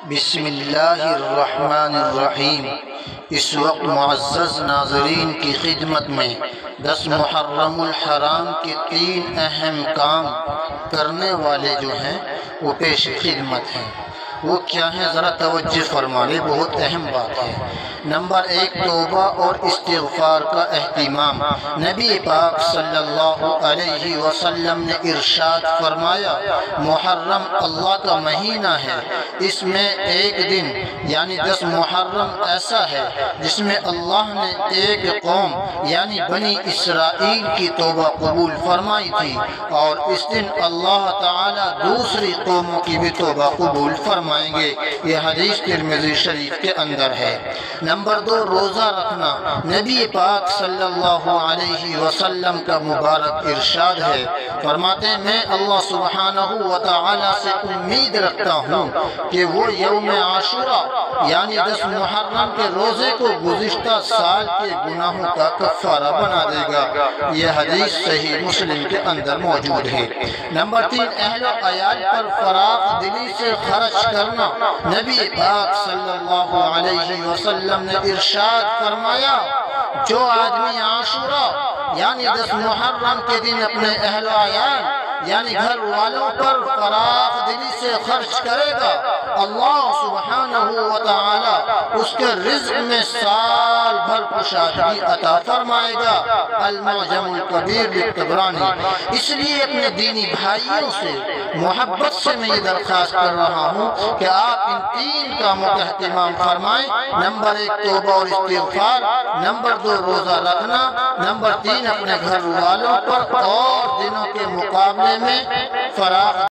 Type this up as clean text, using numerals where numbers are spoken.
بسم اللہ الرحمن الرحیم۔ اس وقت معزز ناظرین کی خدمت میں 10 محرم الحرام کے 3 اہم کام کرنے والے جو ہیں وہ پیش خدمت ہیں۔ وہ کیا ہیں ذرا توجہ فرما لیں، بہت اہم بات ہے۔ نمبر 1، توبہ اور استغفار کا اہتمام۔ نبی پاک صلی اللہ علیہ وسلم نے ارشاد فرمایا، محرم اللہ کا مہینہ ہے، اس میں ایک دن یعنی 10 محرم ایسا ہے جس میں اللہ نے ایک قوم یعنی بنی اسرائیل کی توبہ قبول فرمائی تھی، اور اس دن اللہ تعالی دوسری قوموں کی بھی توبہ قبول فرمائیں گے۔ یہ حدیث ترمذی شریف کے اندر ہے۔ نمبر 2، روزہ رکھنا۔ نبی پاک صلی اللہ علیہ وسلم کا مبارک ارشاد ہے، فرماتے ہیں میں اللہ سبحانہ و تعالی سے امید رکھتا ہوں کہ وہ یوم عاشورہ یعنی 10 محرم کے روزے کو گزشتہ سال کے گناہوں کا کفارہ بنا دے گا۔ یہ حدیث صحیح مسلم کے اندر موجود ہے۔ نمبر 3، اہل و عیال پر فراخ دلی سے خرچ کرنا۔ نبی پاک صلی اللہ علیہ وسلم نے ارشاد فرمایا، جو آدمی عاشورہ یعنی 10 محرم کے دن اپنے اہل و عیال یعنی گھر والوں پر فراخ دلی سے خرچ کرے گا، اللہ سبحانہ و تعالی اس کے رزق میں سال بھر کشادگی عطا فرمائے گا۔ المعجم الکبیر للطبرانی۔ اس لیے اپنے دینی بھائیوں سے محبت سے میں یہ درخواست کر رہا ہوں کہ آپ ان 3 کاموں کا اہتمام فرمائیں۔ نمبر 1، توبہ اور استغفار۔ نمبر 2، روزہ رکھنا۔ نمبر 3، اپنے گھر والوں پر اور دنوں کے مقابلے میں فراخ